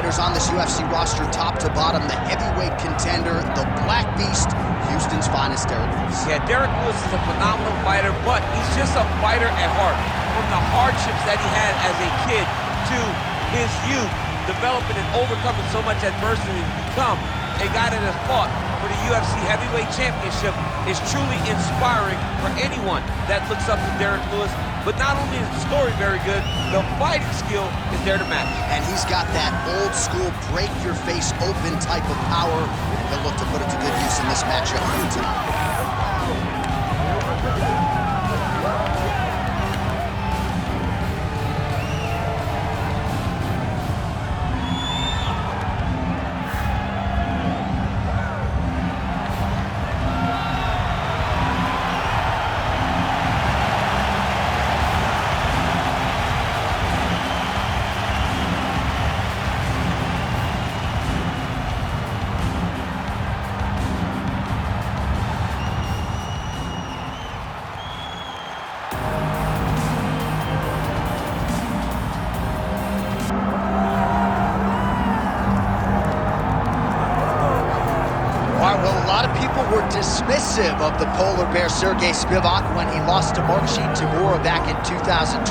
fighters on this UFC roster, top to bottom, the heavyweight contender, the Black Beast, Houston's finest, Derrick Lewis. Yeah, Derrick Lewis is a phenomenal fighter, but he's just a fighter at heart. From the hardships that he had as a kid to his youth, developing and overcoming so much adversity to become a guy that has fought for the UFC Heavyweight Championship is truly inspiring for anyone that looks up to Derrick Lewis. But not only is the story very good, the fighting skill is there to match. And he's got that old school break your face open type of power, and he'll look to put it to good use in this matchup here tonight. Were dismissive of the polar bear Sergei Spivak when he lost to Marcin Tybura back in 2020.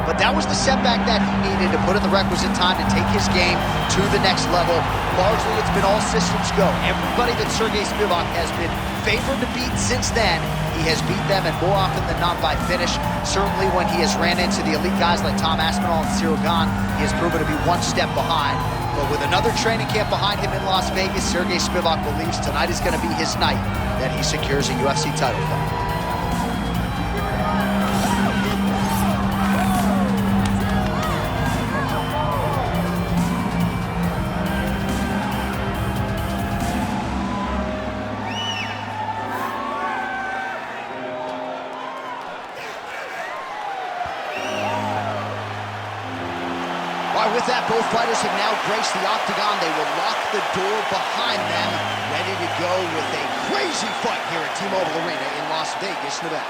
But that was the setback that he needed to put in the requisite time to take his game to the next level. Largely, it's been all systems go. Everybody that Sergei Spivak has been favored to beat since then, he has beat them, and more often than not by finish. Certainly when he has ran into the elite guys like Tom Aspinall and Cyril Gane, he has proven to be one step behind. But with another training camp behind him in Las Vegas, Sergei Spivak believes tonight is going to be his night that he secures a UFC title fight. With that, both fighters have now graced the octagon. They will lock the door behind them, ready to go with a crazy fight here at T-Mobile Arena in Las Vegas, Nevada.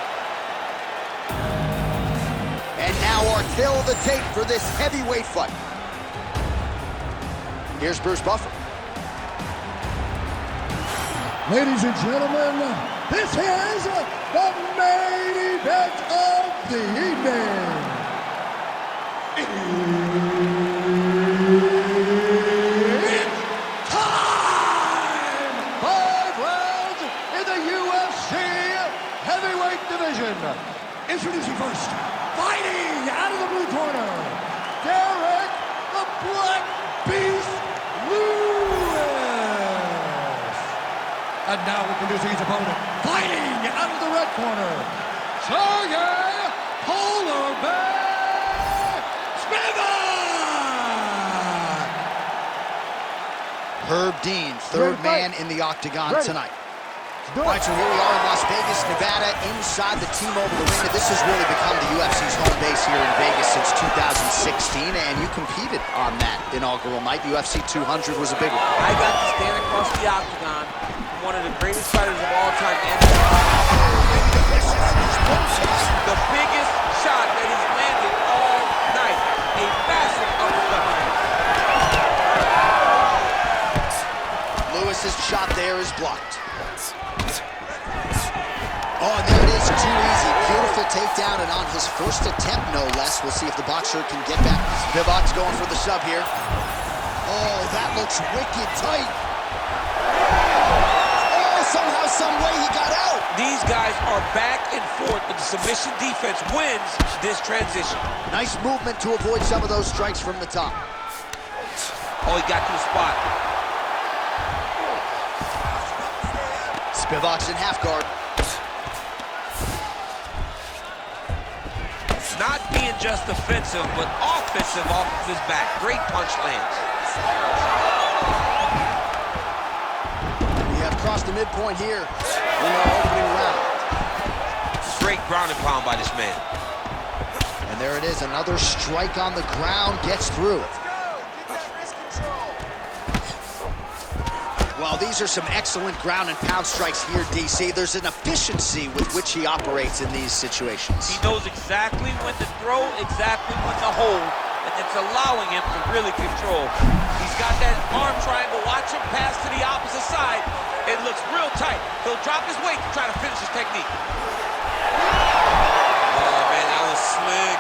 And now our tail of the tape for this heavyweight fight. Here's Bruce Buffer. Ladies and gentlemen, this is the main event of the evening. Introducing first, fighting out of the blue corner, Derrick the Black Beast Lewis. And now introducing his opponent, fighting out of the red corner, Sergei Polar Bear Spivak. Herb Dean, third man in the octagon tonight. All right, so here we are in Las Vegas, Nevada, inside the T-Mobile Arena. This has really become the UFC's home base here in Vegas since 2016, and you competed on that inaugural night. UFC 200 was a big one. I got to stand across the octagon, one of the greatest fighters of all time, and the biggest shot that he's landed all night. A massive uppercut. Lewis's shot there is blocked. Oh, and there it is, too easy. Beautiful takedown, and on his first attempt, no less. We'll see if the boxer can get back. Spivak's going for the sub here. Oh, that looks wicked tight. Oh, somehow, some way he got out. These guys are back and forth, but the submission defense wins this transition. Nice movement to avoid some of those strikes from the top. Oh, he got to the spot. Spivak's in half guard. Not being just defensive, but offensive off of his back. Great punch lands. We have crossed the midpoint here in our opening round. Great ground and pound by this man. And there it is, another strike on the ground, gets through. Well, these are some excellent ground and pound strikes here, DC. There's an efficiency with which he operates in these situations. He knows exactly when to throw, exactly when to hold, and it's allowing him to really control. He's got that arm triangle. Watch him pass to the opposite side. It looks real tight. He'll drop his weight to try to finish his technique. Oh, man, that was slick.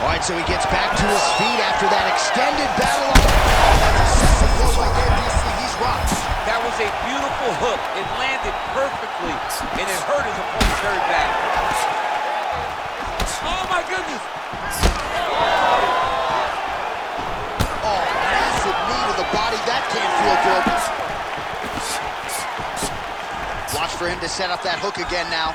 All right, so he gets back to his feet after that extended battle. He's rocked. That was a beautiful hook. It landed perfectly, and it hurt his opponent very bad. Oh, my goodness. Oh, massive knee to the body. That can't feel good. Watch for him to set up that hook again now.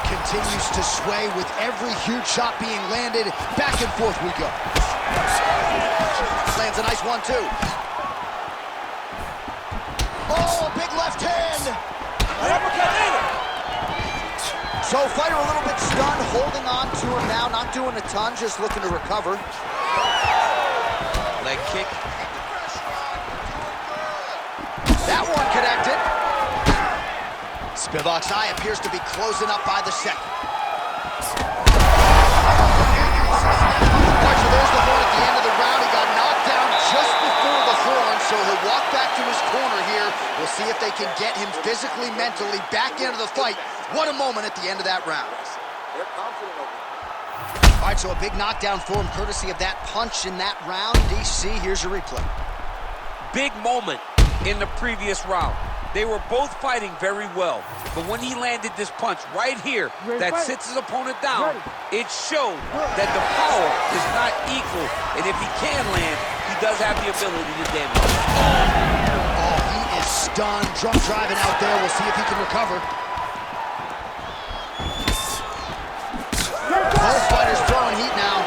Continues to sway with every huge shot being landed. Back and forth we go. Lands a nice 1-2. Oh, a big left hand. So fighter a little bit stunned, holding on to him now, not doing a ton, just looking to recover. Leg kick. That one connected. Spivak's eye appears to be closing up by the second. All right, so there's the horn at the end of the round. He got knocked down just before the horn, so he'll walk back to his corner here. We'll see if they can get him physically, mentally back into the fight. What a moment at the end of that round. All right, so a big knockdown for him, courtesy of that punch in that round. DC, here's your replay. Big moment in the previous round. They were both fighting very well, but when he landed this punch right here that sits his opponent down, it showed that the power is not equal, and if he can land, he does have the ability to damage. Oh, he is stunned, drunk driving out there. We'll see if he can recover. Both fighters throwing heat now.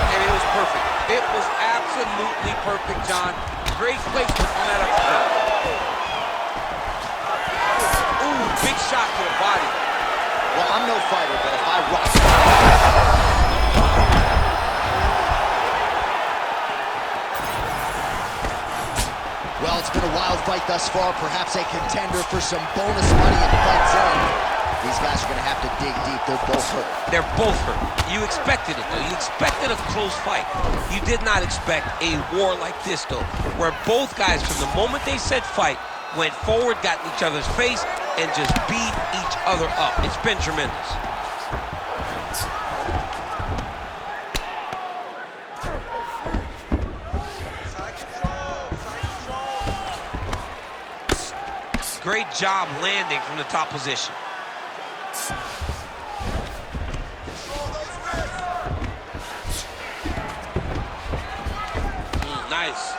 And it was perfect. It was absolutely perfect, John. Great placement on that uppercut. Ooh, big shot to the body. Well, I'm no fighter, but if I rock... Well, it's been a wild fight thus far. Perhaps a contender for some bonus money in the fight zone. These guys are going to have to dig deep. They're both hurt. They're both hurt. You expected it, though. You expected a close fight. You did not expect a war like this, though, where both guys, from the moment they said fight, went forward, got in each other's face, and just beat each other up. It's been tremendous. Great job landing from the top position. Nice.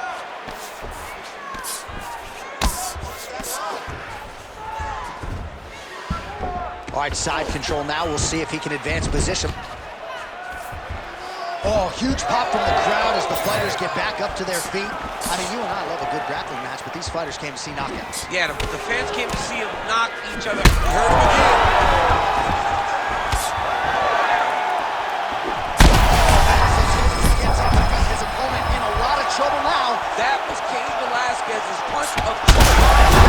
All right, side control now. We'll see if he can advance position. Oh, huge pop from the crowd as the fighters get back up to their feet. I mean, you and I love a good grappling match, but these fighters came to see knockouts. Yeah, the fans came to see them knock each other. You heard him again. His opponent in a lot of trouble now. That was Cain Velasquez's punch of choice.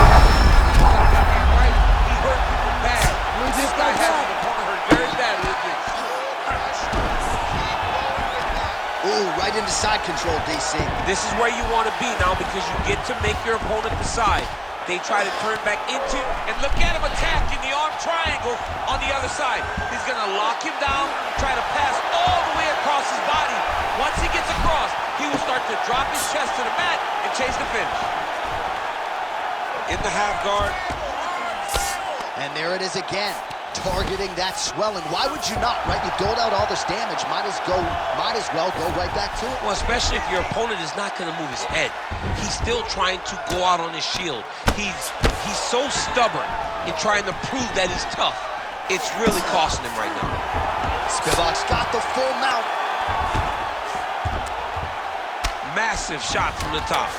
Right? He hurt people bad. This guy has his opponent hurt very badly. Ooh, right into side control, DC. This is where you want to be now because you get to make your opponent decide. They try to turn back into, and look at him attacking the arm triangle on the other side. He's going to lock him down, try to pass all the way across his body. Once he gets across, he will start to drop his chest to the mat and chase the finish. In the half guard. And there it is again, targeting that swelling. Why would you not, right? You doled out all this damage, might as well go right back to it. Well, especially if your opponent is not going to move his head. He's still trying to go out on his shield. He's so stubborn in trying to prove that he's tough. It's really costing him right now. Spivak's got the full mount. Massive shot from the top.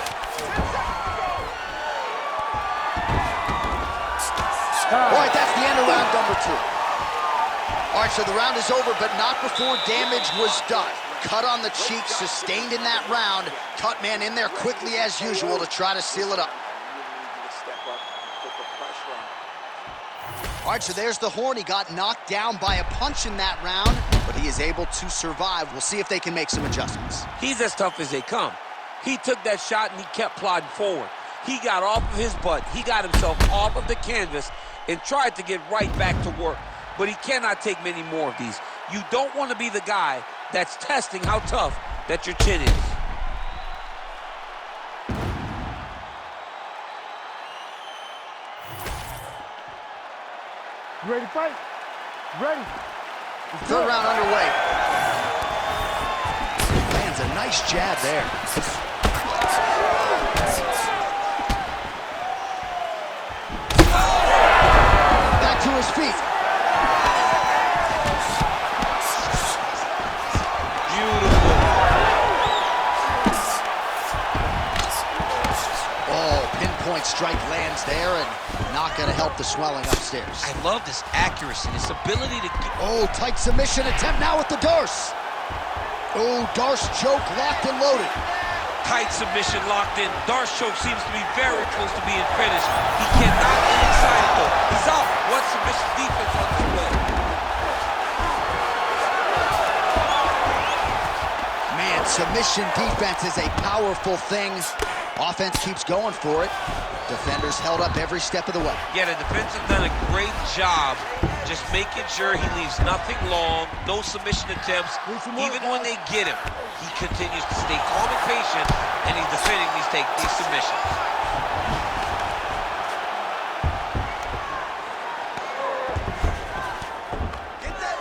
All right, that's the end of round number 2. All right, so the round is over, but not before damage was done. cut on the cheek, sustained in that round. Cutman in there quickly as usual to try to seal it up. All right, so there's the horn. He got knocked down by a punch in that round, but he is able to survive. We'll see if they can make some adjustments. He's as tough as they come. He took that shot and he kept plodding forward. He got off of his butt. He got himself off of the canvas and tried to get right back to work. But he cannot take many more of these. You don't want to be the guy that's testing how tough that your chin is. You ready to fight? Ready. Third round underway. Lands a nice jab there. Back to his feet. Beautiful. Oh, pinpoint strike lands there and not going to help the swelling upstairs. I love this accuracy, this ability to get... Oh, tight submission attempt now with the Darce. Oh, Darce choke locked and loaded. Tight submission locked in. Darce choke seems to be very close to being finished. He cannot get inside it though. He's out. What submission defense on this way? Man, submission defense is a powerful thing. Offense keeps going for it. Defenders held up every step of the way. Yeah, the defense have done a great job just making sure he leaves nothing long, no submission attempts. Even when they get him, he continues to stay calm and patient, and he's defending these submissions.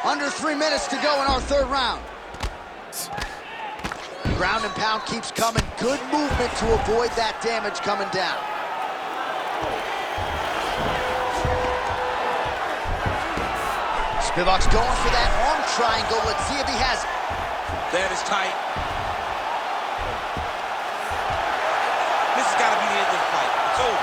Under 3 minutes to go in our third round. Ground and pound keeps coming. Good movement to avoid that damage coming down. Spivak's going for that arm triangle. Let's see if he has it. That is tight. This has got to be the end of the fight. It's over.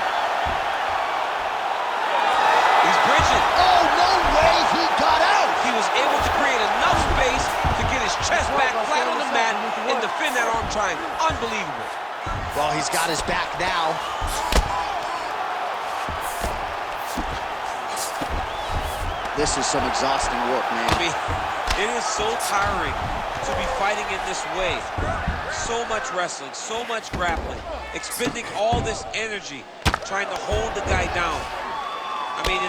He's bridging. Oh, no way he got out. He was able to create enough space to get his chest back flat on the mat and defend that arm triangle. Unbelievable. Well, he's got his back now. This is some exhausting work, man. I mean, it is so tiring to be fighting in this way. So much wrestling, so much grappling, expending all this energy, trying to hold the guy down. I mean,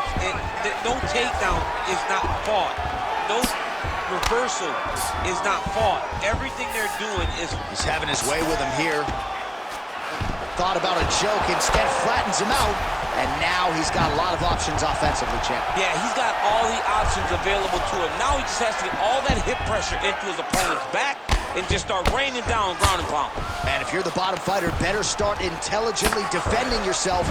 no takedown is not fought. No reversal is not fought. Everything they're doing is... He's having his way with him here. Thought about a choke, instead flattens him out. And now he's got a lot of options offensively, champ. Yeah, he's got all the options available to him. Now he just has to get all that hip pressure into his opponent's back and just start raining down ground and pound. And if you're the bottom fighter, better start intelligently defending yourself.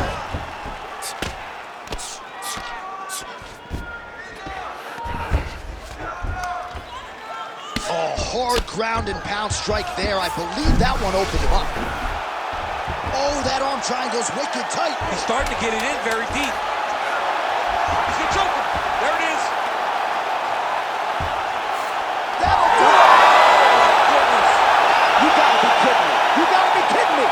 Oh, hard ground and pound strike there. I believe that one opened him up. Oh, that arm triangle's wicked tight. He's starting to get it in very deep. He's gonna choke him. There it is. That'll do it. Oh, my goodness. You gotta be kidding me. You gotta be kidding me.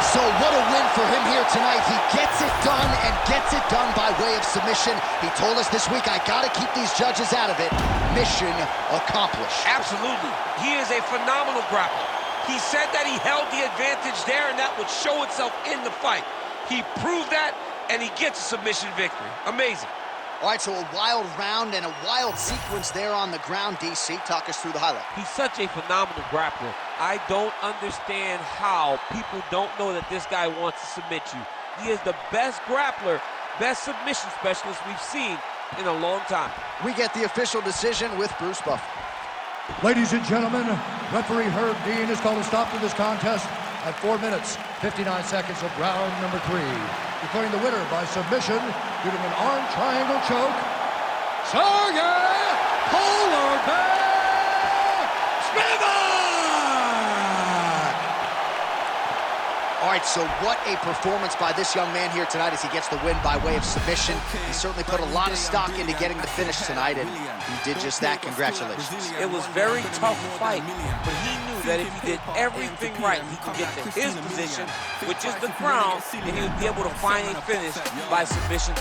So what a win for him here tonight. He gets it done and gets it done by way of submission. He told us this week, I gotta keep these judges out of it. Mission accomplished. Absolutely. He is a phenomenal grappler. He said that he held the advantage there and that would show itself in the fight. He proved that and he gets a submission victory. Amazing. All right, so a wild round and a wild sequence there on the ground. DC, talk us through the highlight. He's such a phenomenal grappler. I don't understand how people don't know that this guy wants to submit you. He is the best grappler, best submission specialist we've seen in a long time. We get the official decision with Bruce Buffer. Ladies and gentlemen, referee Herb Dean has called a stop to this contest at 4 minutes, 59 seconds of round number 3. Declaring the winner by submission due to an arm triangle choke, Sergei Polar Bear Spivak! All right, so what a performance by this young man here tonight as he gets the win by way of submission. He certainly put a lot of stock into getting the finish tonight, and he did just that. Congratulations. It was very tough fight, but he knew that if he did everything right, he could get to his position, which is the ground, and he would be able to find a finish by submission.